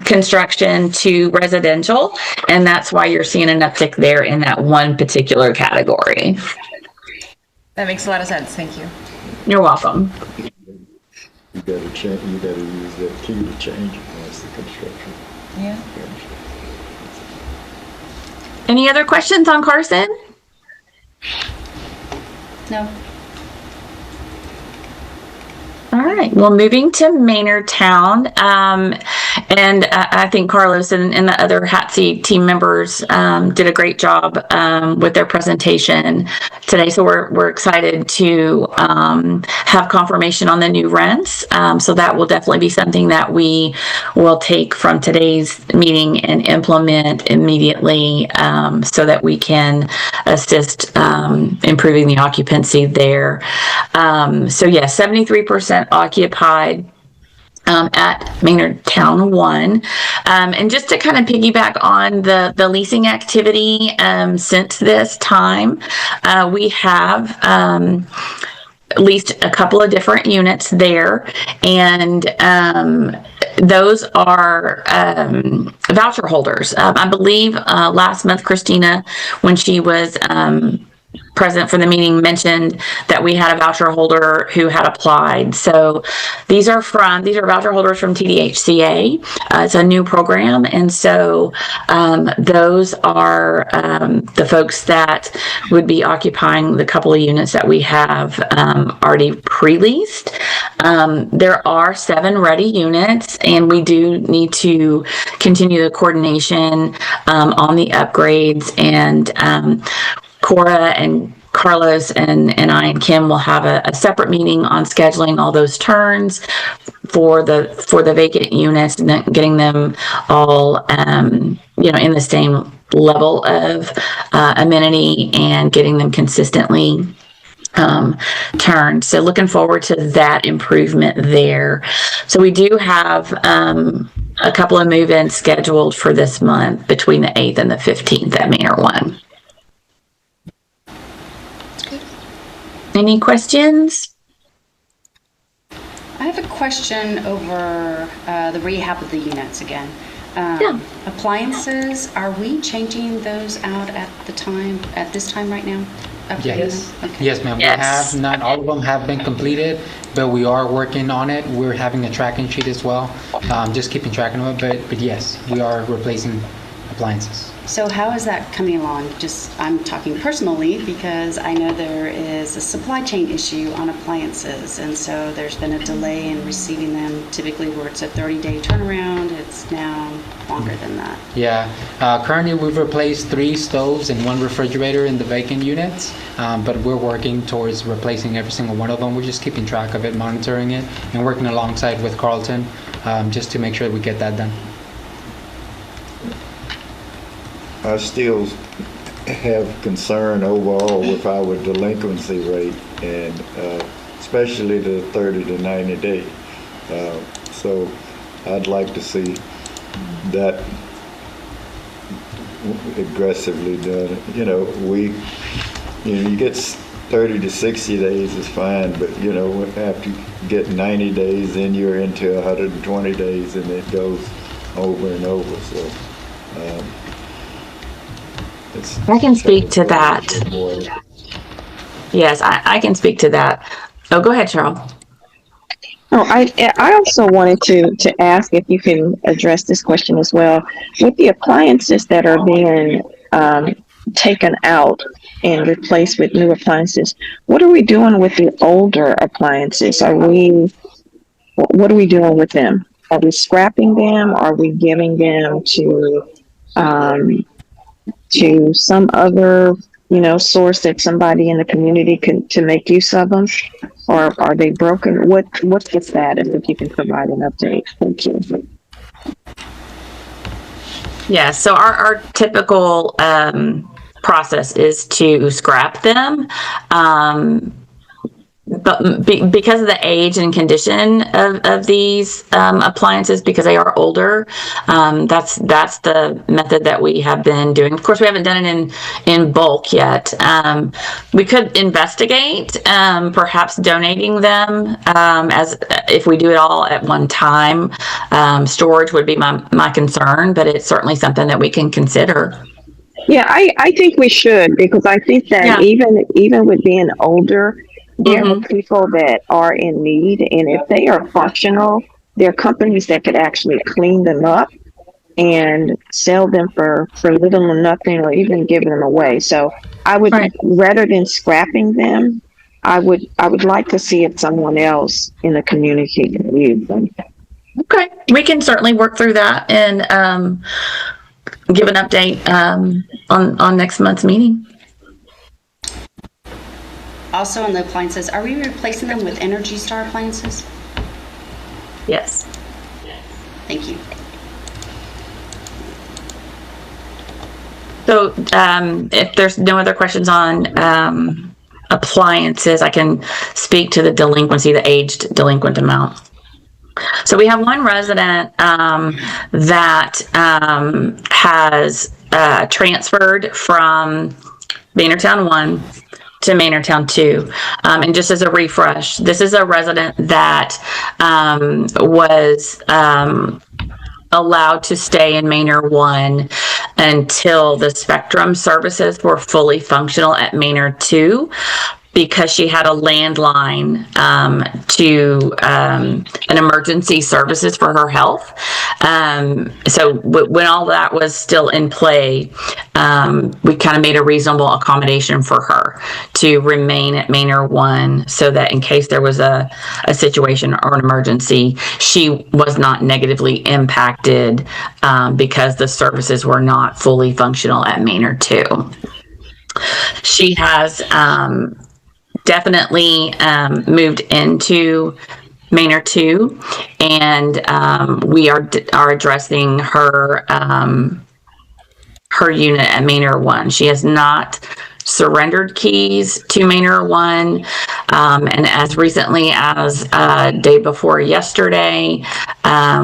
[SPEAKER 8] construction to residential, and that's why you're seeing an uptick there in that one particular category.
[SPEAKER 1] That makes a lot of sense. Thank you.
[SPEAKER 8] You're welcome.
[SPEAKER 4] You gotta change. You gotta use that key to change it once the construction.
[SPEAKER 1] Yeah.
[SPEAKER 8] Any other questions on Carson?
[SPEAKER 3] No.
[SPEAKER 8] All right. Well, moving to Maynardtown, and I think Carlos and the other HATC team members did a great job with their presentation today. So we're excited to have confirmation on the new rents. So that will definitely be something that we will take from today's meeting and implement immediately, so that we can assist improving the occupancy there. So yeah, 73% occupied at Maynardtown 1. And just to kind of piggyback on the leasing activity since this time, we have leased a couple of different units there, and those are voucher holders. I believe last month Christina, when she was present for the meeting, mentioned that we had a voucher holder who had applied. So these are voucher holders from TDHCA. It's a new program, and so those are the folks that would be occupying the couple of units that we have already pre-leased. There are 7 ready units, and we do need to continue the coordination on the upgrades, and Cora and Carlos and I and Kim will have a separate meeting on scheduling all those turns for the vacant units, and then getting them all in the same level of amenity and getting them consistently turned. So looking forward to that improvement there. So we do have a couple of move-ins scheduled for this month between the 8th and the 15th at Manor 1. Any questions?
[SPEAKER 3] I have a question over the rehab of the units again.
[SPEAKER 8] Yeah.
[SPEAKER 3] Appliances, are we changing those out at this time right now?
[SPEAKER 6] Yes.
[SPEAKER 3] Okay.
[SPEAKER 6] Yes, ma'am.
[SPEAKER 8] Yes.
[SPEAKER 6] We have, not all of them have been completed, but we are working on it. We're having a tracking sheet as well, just keeping track of it. But yes, we are replacing appliances.
[SPEAKER 3] So how is that coming along? I'm talking personally because I know there is a supply chain issue on appliances, and so there's been a delay in receiving them. Typically where it's a 30-day turnaround, it's now longer than that.
[SPEAKER 6] Yeah. Currently, we've replaced 3 stoves and 1 refrigerator in the vacant units, but we're working towards replacing every single one of them. We're just keeping track of it, monitoring it, and working alongside with Carlton just to make sure that we get that done.
[SPEAKER 4] I still have concern overall with our delinquency rate, and especially the 30 to 90 day. So I'd like to see that aggressively done. You get 30 to 60 days is fine, but after you get 90 days, then you're into 120 days, and it goes over and over. So
[SPEAKER 8] I can speak to that. Yes, I can speak to that. Oh, go ahead, Cheryl.
[SPEAKER 7] Oh, I also wanted to ask if you can address this question as well. With the appliances that are being taken out and replaced with new appliances, what are we doing with the older appliances? What are we doing with them? Are we scrapping them? Are we giving them to some other, source that somebody in the community can to make use of them? Or are they broken? What's the status, if you can provide an update? Thank you.
[SPEAKER 8] Yeah, so our typical process is to scrap them. But because of the age and condition of these appliances, because they are older, that's the method that we have been doing. Of course, we haven't done it in bulk yet. We could investigate perhaps donating them as if we do it all at one time. Storage would be my concern, but it's certainly something that we can consider.
[SPEAKER 7] Yeah, I think we should, because I think that even with being older, there are people that are in need, and if they are functional, there are companies that could actually clean them up and sell them for little or nothing, or even give them away. So I would, rather than scrapping them, I would like to see if someone else in the community can use them.
[SPEAKER 8] Okay, we can certainly work through that and give an update on next month's meeting.
[SPEAKER 3] Also on the appliances, are we replacing them with Energy Star appliances?
[SPEAKER 8] Yes.
[SPEAKER 3] Thank you.
[SPEAKER 8] So if there's no other questions on appliances, I can speak to the delinquency, the aged delinquent amount. So we have one resident that has transferred from Maynardtown 1 to Maynardtown 2. And just as a refresh, this is a resident that was allowed to stay in Maynard 1 until the Spectrum services were fully functional at Maynard 2, because she had a landline to an emergency services for her health. So when all that was still in play, we kind of made a reasonable accommodation for her to remain at Maynard 1, so that in case there was a situation or an emergency, she was not negatively impacted because the services were not fully functional at Maynard 2. She has definitely moved into Maynard 2, and we are addressing her her unit at Maynard 1. She has not surrendered keys to Maynard 1, and as recently as day before yesterday,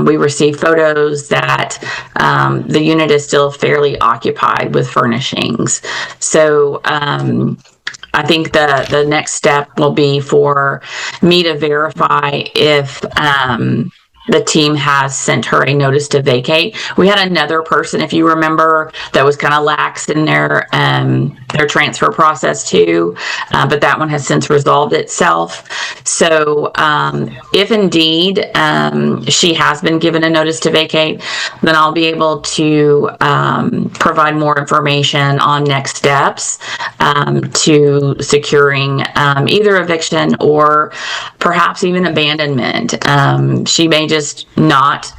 [SPEAKER 8] we received photos that the unit is still fairly occupied with furnishings. So I think the next step will be for me to verify if the team has sent her a notice to vacate. We had another person, if you remember, that was kind of lax in their transfer process too, but that one has since resolved itself. So if indeed she has been given a notice to vacate, then I'll be able to provide more information on next steps to securing either eviction or perhaps even abandonment. She may just not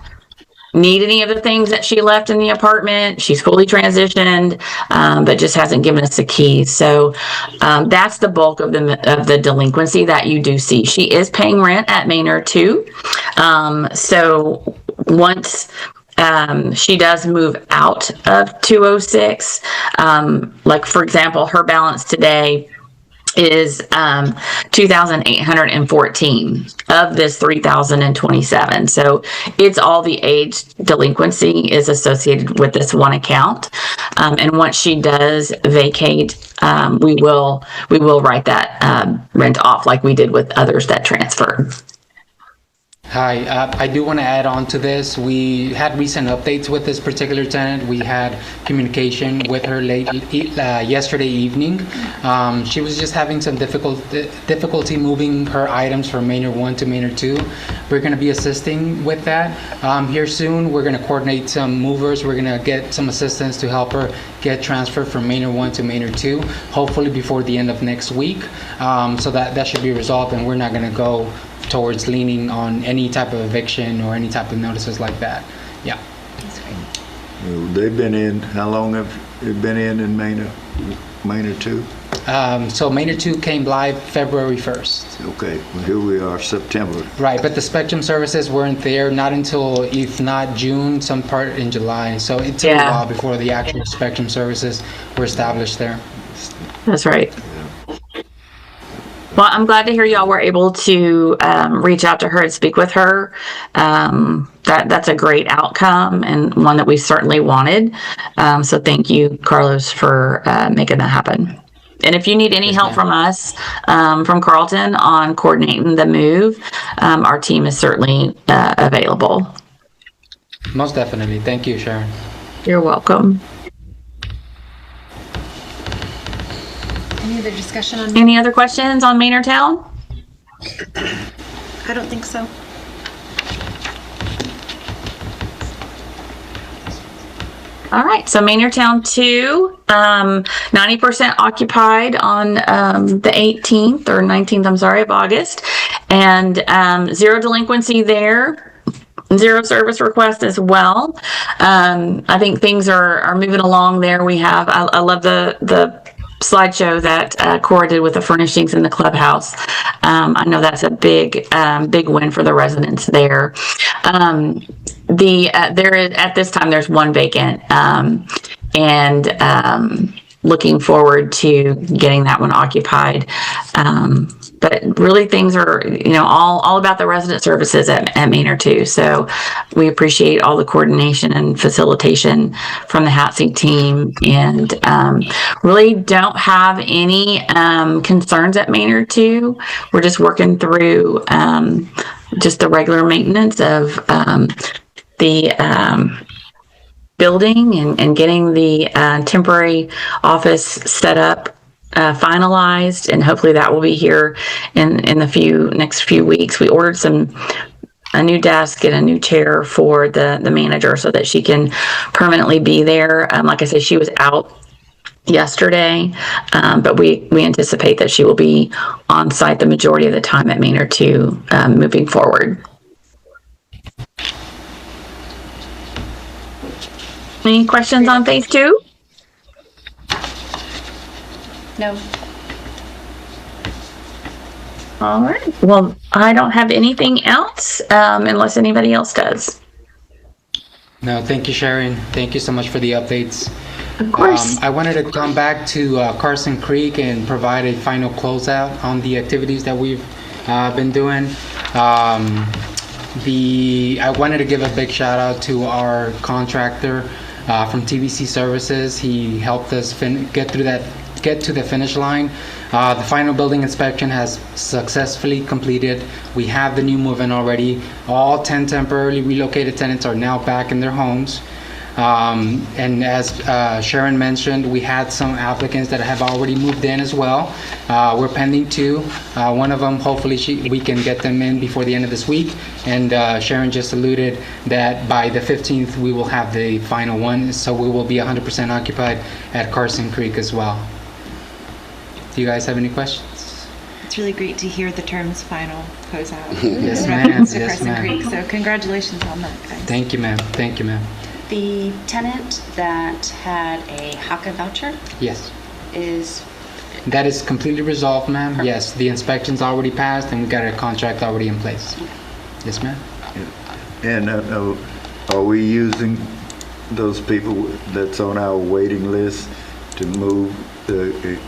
[SPEAKER 8] need any of the things that she left in the apartment. She's fully transitioned, but just hasn't given us the keys. So that's the bulk of the delinquency that you do see. She is paying rent at Maynard 2. So once she does move out of 206. Like, for example, her balance today is 2,814 of this 3,027. So it's all the age delinquency is associated with this one account. And once she does vacate, we will write that rent off like we did with others that transferred.
[SPEAKER 6] Hi, I do want to add on to this. We had recent updates with this particular tenant. We had communication with her yesterday evening. She was just having some difficulty moving her items from Maynard 1 to Maynard 2. We're going to be assisting with that here soon. We're going to coordinate some movers. We're going to get some assistance to help her get transferred from Maynard 1 to Maynard 2, hopefully before the end of next week. So that should be resolved, and we're not going to go towards leaning on any type of eviction or any type of notices like that. Yeah.
[SPEAKER 4] They've been in, how long have they been in Maynard 2?
[SPEAKER 6] So Maynard 2 came live February 1st.
[SPEAKER 4] Okay, well, here we are, September.
[SPEAKER 6] Right, but the Spectrum services weren't there, not until, if not June, some part in July. So it took a while before the actual Spectrum services were established there.
[SPEAKER 8] That's right. Well, I'm glad to hear y'all were able to reach out to her and speak with her. That's a great outcome and one that we certainly wanted. So thank you, Carlos, for making that happen. And if you need any help from us, from Carlton, on coordinating the move, our team is certainly available.
[SPEAKER 6] Most definitely. Thank you, Sharon.
[SPEAKER 8] You're welcome.
[SPEAKER 1] Any other discussion on?
[SPEAKER 8] Any other questions on Maynard Town?
[SPEAKER 1] I don't think so.
[SPEAKER 8] All right, so Maynard Town 2, 90% occupied on the 18th or 19th, I'm sorry, of August, and zero delinquency there. Zero service request as well. I think things are moving along there. We have, I love the slideshow that Cora did with the furnishings in the clubhouse. I know that's a big win for the residents there. There is, at this time, there's one vacant, and looking forward to getting that one occupied. But really, things are, all about the resident services at Maynard too. So we appreciate all the coordination and facilitation from the HATC team, and really don't have any concerns at Maynard too. We're just working through just the regular maintenance of the building and getting the temporary office set up, finalized, and hopefully that will be here in the next few weeks. We ordered a new desk and a new chair for the manager so that she can permanently be there. Like I said, she was out yesterday, but we anticipate that she will be on site the majority of the time at Maynard 2 moving forward. Any questions on phase 2?
[SPEAKER 3] No.
[SPEAKER 8] All right. Well, I don't have anything else unless anybody else does.
[SPEAKER 6] No, thank you, Sharon. Thank you so much for the updates.
[SPEAKER 8] Of course.
[SPEAKER 6] I wanted to come back to Carson Creek and provide a final closeout on the activities that we've been doing. I wanted to give a big shout out to our contractor from TBC Services. He helped us get to the finish line. The final building inspection has successfully completed. We have the new move-in already. All 10 temporarily relocated tenants are now back in their homes. And as Sharon mentioned, we had some applicants that have already moved in as well. We're pending 2. One of them, hopefully we can get them in before the end of this week. And Sharon just alluded that by the 15th we will have the final one, so we will be 100% occupied at Carson Creek as well. Do you guys have any questions?
[SPEAKER 1] It's really great to hear the terms final closeout.
[SPEAKER 6] Yes, ma'am.
[SPEAKER 1] Reference to
[SPEAKER 6] Yes,
[SPEAKER 1] Carson
[SPEAKER 6] ma'am.
[SPEAKER 1] Creek. So congratulations on that, guys.
[SPEAKER 6] Thank you, ma'am. Thank you, ma'am.
[SPEAKER 3] The tenant that had a HACA voucher
[SPEAKER 6] Yes.
[SPEAKER 3] is,
[SPEAKER 6] That is completely resolved, ma'am. Yes, the inspection's already passed and we got a contract already in place. Yes, ma'am.
[SPEAKER 4] And are we using those people that's on our waiting list to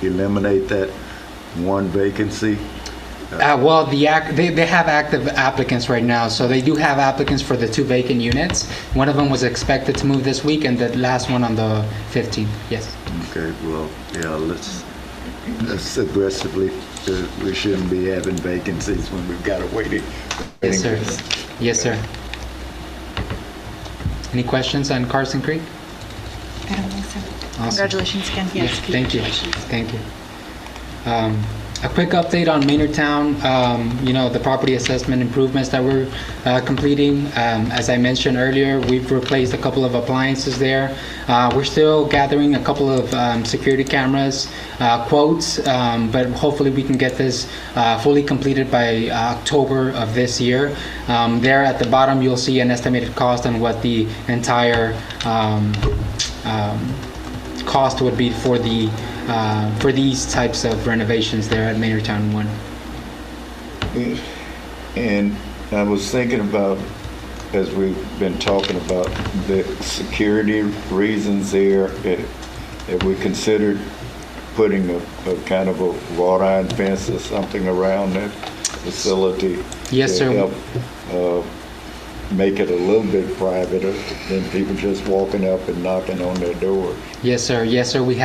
[SPEAKER 4] eliminate that one vacancy?
[SPEAKER 6] Well, they have active applicants right now, so they do have applicants for the 2 vacant units. One of them was expected to move this week, and the last one on the 15th. Yes.
[SPEAKER 4] Okay, well, yeah, let's aggressively, we shouldn't be having vacancies when we've got a waiting.
[SPEAKER 6] Yes, sir. Yes, sir. Any questions on Carson Creek?
[SPEAKER 1] I don't think so.
[SPEAKER 6] Awesome.
[SPEAKER 1] Congratulations again.
[SPEAKER 6] Yes, thank you. Thank you. A quick update on Maynardtown, the property assessment improvements that we're completing. As I mentioned earlier, we've replaced a couple of appliances there. We're still gathering a couple of security cameras quotes, but hopefully we can get this fully completed by October of this year. There at the bottom, you'll see an estimated cost on what the entire cost would be for these types of renovations there at Maynardtown 1.
[SPEAKER 4] And I was thinking about, as we've been talking about the security reasons there, have we considered putting a kind of a wrought iron fence or something around that facility?
[SPEAKER 6] Yes, sir.
[SPEAKER 4] To help make it a little bit private than people just walking up and knocking on their doors?
[SPEAKER 6] Yes, sir. Yes, sir. We've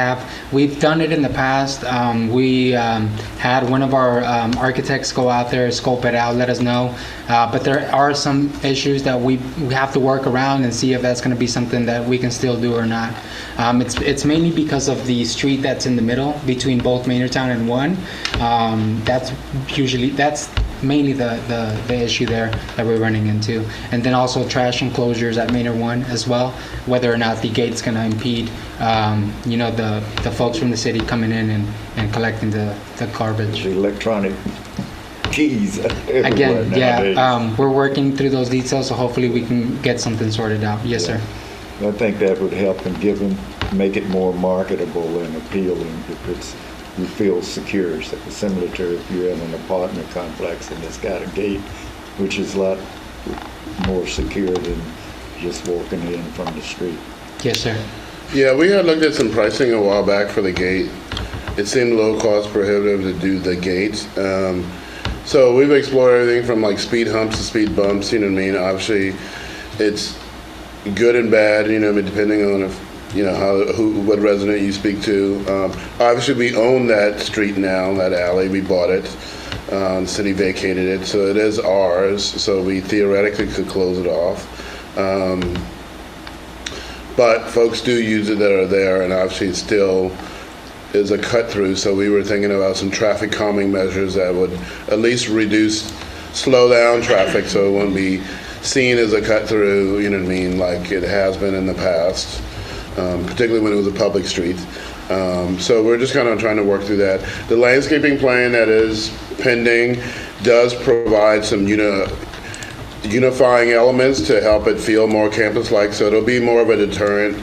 [SPEAKER 6] done it in the past. We had one of our architects go out there, scope it out, let us know. But there are some issues that we have to work around and see if that's going to be something that we can still do or not. It's mainly because of the street that's in the middle between both Maynardtown and 1. That's mainly the issue there that we're running into. And then also trash enclosures at Maynard 1 as well, whether or not the gate's going to impede the folks from the city coming in and collecting the garbage.
[SPEAKER 4] The electronic keys everywhere
[SPEAKER 6] Again,
[SPEAKER 4] nowadays.
[SPEAKER 6] we're working through those details, so hopefully we can get something sorted out. Yes, sir.
[SPEAKER 4] I think that would help and make it more marketable and appealing if you feel secure, similar to if you're in an apartment complex and it's got a gate, which is a lot more secure than just walking in from the street.
[SPEAKER 6] Yes, sir.
[SPEAKER 2] Yeah, we had looked at some pricing a while back for the gate. It seemed low cost prohibitive to do the gate. So we've explored everything from like speed humps to speed bumps, you know what I mean? Obviously, it's good and bad, depending on what resident you speak to. Obviously, we own that street now, that alley. We bought it. The city vacated it, so it is ours. So we theoretically could close it off. But folks do use it that are there, and obviously it still is a cut through. So we were thinking about some traffic calming measures that would at least slow down traffic, so it wouldn't be seen as a cut through, you know what I mean, like it has been in the past. Particularly when it was a public street. So we're just kind of trying to work through that. The landscaping plan that is pending does provide some unifying elements to help it feel more campus-like. So it'll be more of a deterrent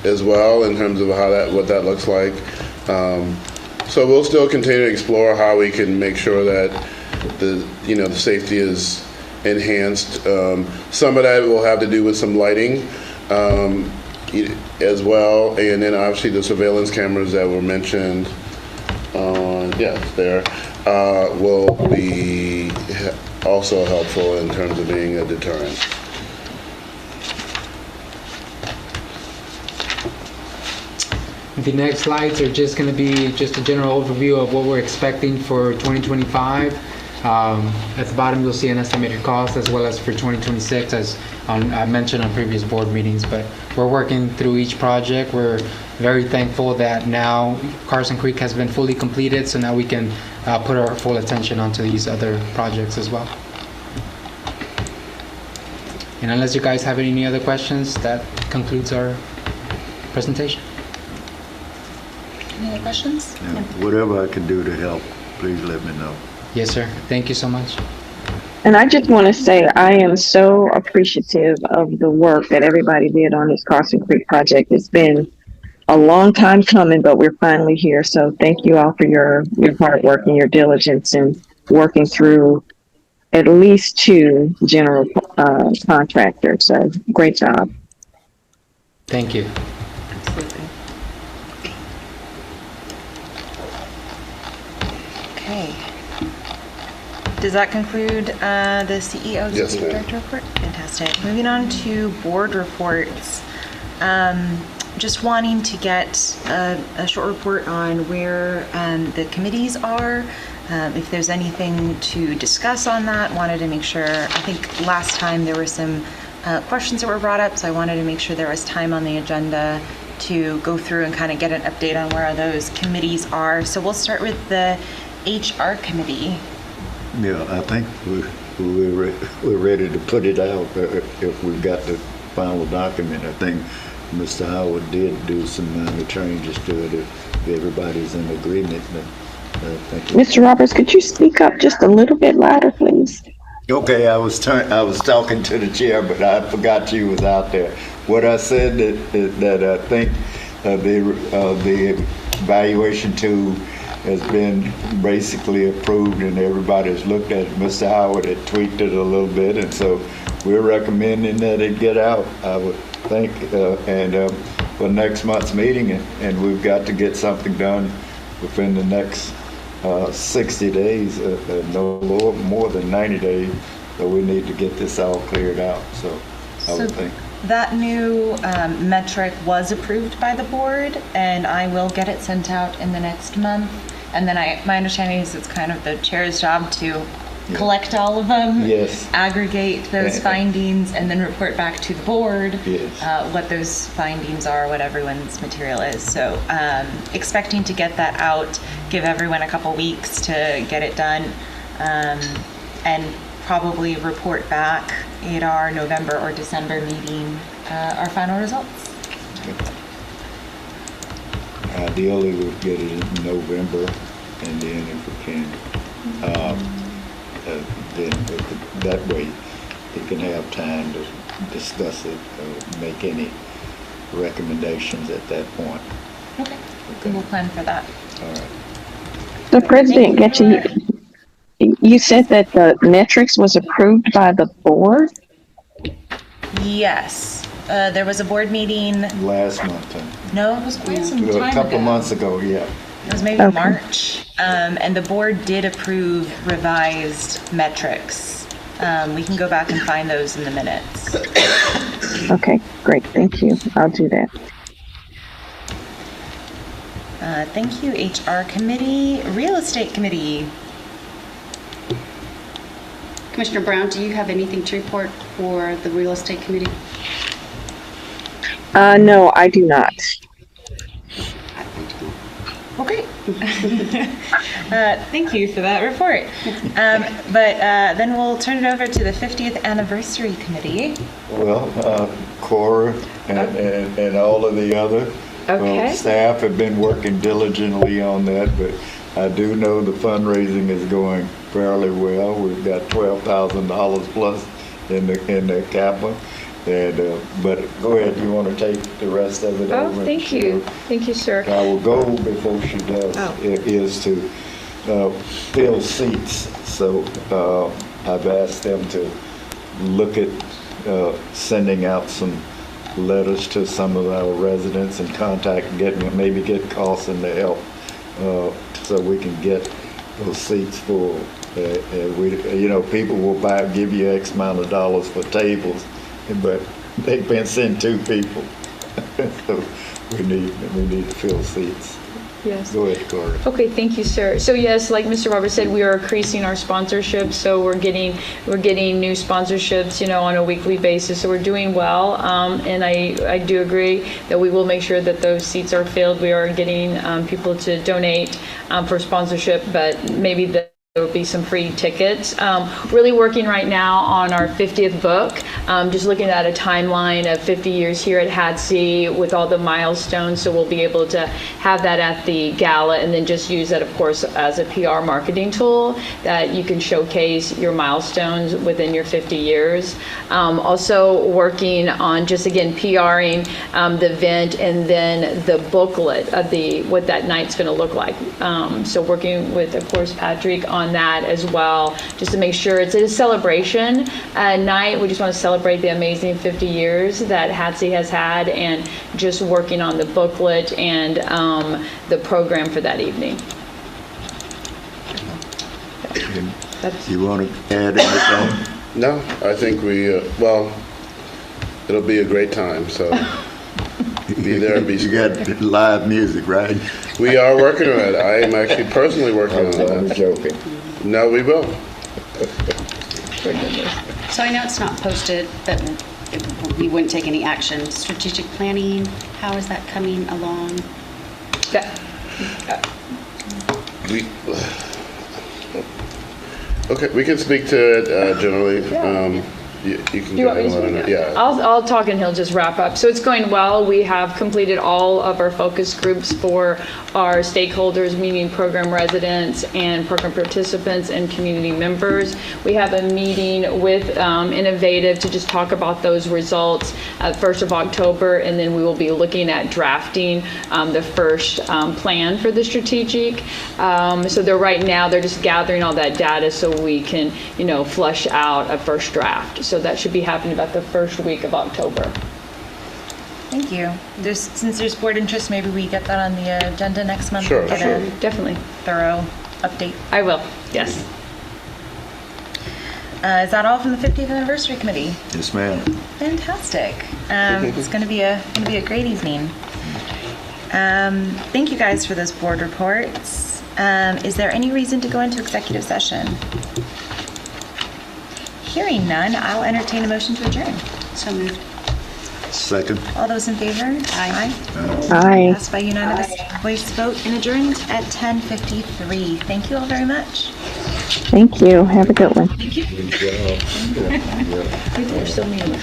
[SPEAKER 2] as well in terms of what that looks like. So we'll still continue to explore how we can make sure that the safety is enhanced. Some of that will have to do with some lighting. As well, and then obviously the surveillance cameras that were mentioned there will be also helpful in terms of being a deterrent.
[SPEAKER 6] The next slides are just going to be just a general overview of what we're expecting for 2025. At the bottom, you'll see an estimated cost as well as for 2026, as I mentioned on previous board meetings. But we're working through each project. We're very thankful that now Carson Creek has been fully completed, so now we can put our full attention onto these other projects as well. And unless you guys have any other questions, that concludes our presentation.
[SPEAKER 1] Any other questions?
[SPEAKER 4] Yeah, whatever I can do to help, please let me know.
[SPEAKER 6] Yes, sir. Thank you so much.
[SPEAKER 7] And I just want to say I am so appreciative of the work that everybody did on this Carson Creek project. It's been a long time coming, but we're finally here. So thank you all for your hard work and your diligence in working through at least 2 general contractors. So great job.
[SPEAKER 6] Thank you.
[SPEAKER 1] Absolutely. Okay. Does that conclude the CEO
[SPEAKER 2] Yes,
[SPEAKER 1] Executive
[SPEAKER 2] ma'am.
[SPEAKER 1] Director report? Fantastic. Moving on to board reports. Just wanting to get a short report on where the committees are. If there's anything to discuss on that, wanted to make sure. I think last time there were some questions that were brought up, so I wanted to make sure there was time on the agenda to go through and kind of get an update on where those committees are. So we'll start with the HR committee.
[SPEAKER 4] Yeah, I think we're ready to put it out if we've got the final document. I think Mr. Howard did do some minor changes to it if everybody's in agreement. Thank you.
[SPEAKER 7] Mr. Roberts, could you speak up just a little bit louder, please?
[SPEAKER 4] Okay, I was talking to the chair, but I forgot you was out there. What I said that I think the evaluation tool has been basically approved and everybody's looked at it. Mr. Howard had tweaked it a little bit, and so we're recommending that it get out, I would think, for next month's meeting, and we've got to get something done within the next 60 days, no more than 90 days, so we need to get this all cleared out, so I would think.
[SPEAKER 1] That new metric was approved by the board, and I will get it sent out in the next month. And then my understanding is it's kind of the chair's job to collect all of them,
[SPEAKER 4] Yes.
[SPEAKER 1] aggregate those findings, and then report back to the board
[SPEAKER 4] Yes.
[SPEAKER 1] what those findings are, what everyone's material is. So expecting to get that out, give everyone a couple weeks to get it done, and probably report back at our November or December meeting our final results.
[SPEAKER 4] Ideally, we'd get it in November, and then if we can, then that way we can have time to discuss it, make any recommendations at that point.
[SPEAKER 1] Okay. We'll plan for that.
[SPEAKER 4] All right.
[SPEAKER 7] So President Getty, you said that the metrics was approved by the board?
[SPEAKER 1] Yes. There was a board meeting.
[SPEAKER 4] Last month,
[SPEAKER 1] No, it was quite some time ago.
[SPEAKER 4] a couple months ago, yeah.
[SPEAKER 1] It was maybe
[SPEAKER 7] Okay.
[SPEAKER 1] March. And the board did approve revised metrics. We can go back and find those in the minutes.
[SPEAKER 7] Okay, great, thank you. I'll do that.
[SPEAKER 1] Thank you, HR committee. Real estate committee.
[SPEAKER 3] Commissioner Brown, do you have anything to report for the real estate committee?
[SPEAKER 7] No, I do not.
[SPEAKER 1] Okay. Thank you for that report. But then we'll turn it over to the 50th anniversary committee.
[SPEAKER 4] Well, Cora and all of the other
[SPEAKER 5] Okay.
[SPEAKER 4] staff have been working diligently on that, but I do know the fundraising is going fairly well. We've got $12,000 plus in the capital. And but go ahead, you want to take the rest of it
[SPEAKER 5] Oh,
[SPEAKER 4] over?
[SPEAKER 5] thank you. Thank you, sir.
[SPEAKER 4] Our goal before she does is to fill seats. So I've asked them to look at sending out some letters to some of our residents and maybe get Carlson to help so we can get those seats full. People will give you X amount of dollars for tables, but they've been sent 2 people. So we need to fill seats.
[SPEAKER 5] Yes.
[SPEAKER 4] Go ahead, Corey.
[SPEAKER 5] Okay, thank you, sir. So yes, like Mr. Roberts said, we are increasing our sponsorships. So we're getting new sponsorships, on a weekly basis. So we're doing well. And I do agree that we will make sure that those seats are filled. We are getting people to donate for sponsorship, but maybe there will be some free tickets. Really working right now on our 50th book, just looking at a timeline of 50 years here at HATC with all the milestones. So we'll be able to have that at the gala and then just use that, of course, as a PR marketing tool that you can showcase your milestones within your 50 years. Also working on just, again, PRing the event and then the booklet of what that night's going to look like. So working with, of course, Patrick on on that as well, just to make sure it's a celebration night. We just want to celebrate the amazing 50 years that HATC has had, and just working on the booklet and the program for that evening.
[SPEAKER 4] You want to add anything?
[SPEAKER 2] No, I think well, it'll be a great time, so be there and be
[SPEAKER 4] You got live music, right?
[SPEAKER 2] We are working on it. I am actually personally working on
[SPEAKER 4] I'm
[SPEAKER 2] that.
[SPEAKER 4] joking.
[SPEAKER 2] No, we will.
[SPEAKER 3] So I know it's not posted, but we wouldn't take any action. Strategic planning, how is that coming along?
[SPEAKER 2] Okay, we can speak to it generally. You can
[SPEAKER 5] Do you
[SPEAKER 2] go
[SPEAKER 5] want me
[SPEAKER 2] ahead and
[SPEAKER 5] to?
[SPEAKER 2] let it. Yeah.
[SPEAKER 5] I'll talk and he'll just wrap up. So it's going well. We have completed all of our focus groups for our stakeholders, meaning program residents and program participants and community members. We have a meeting with Innovative to just talk about those results at 1st of October, and then we will be looking at drafting the first plan for the strategic. So right now they're just gathering all that data so we can, flush out a first draft. So that should be happening about the first week of October.
[SPEAKER 1] Thank you. Since there's board interest, maybe we get that on the agenda next month.
[SPEAKER 2] Sure,
[SPEAKER 1] Get
[SPEAKER 2] sure.
[SPEAKER 1] a
[SPEAKER 5] Definitely.
[SPEAKER 1] thorough update.
[SPEAKER 5] I will, yes.
[SPEAKER 1] Is that all from the 50th anniversary committee?
[SPEAKER 4] Yes, ma'am.
[SPEAKER 1] Fantastic. It's going to be a great evening. Thank you guys for those board reports. Is there any reason to go into executive session? Hearing none, I'll entertain a motion to adjourn.
[SPEAKER 3] So moved.
[SPEAKER 4] Second.
[SPEAKER 1] All those in favor?
[SPEAKER 3] Aye.
[SPEAKER 7] Aye.
[SPEAKER 1] Passed by unanimous voice vote and adjourned at 10:53. Thank you all very much.
[SPEAKER 7] Thank you. Have a good one.
[SPEAKER 5] People are so mean.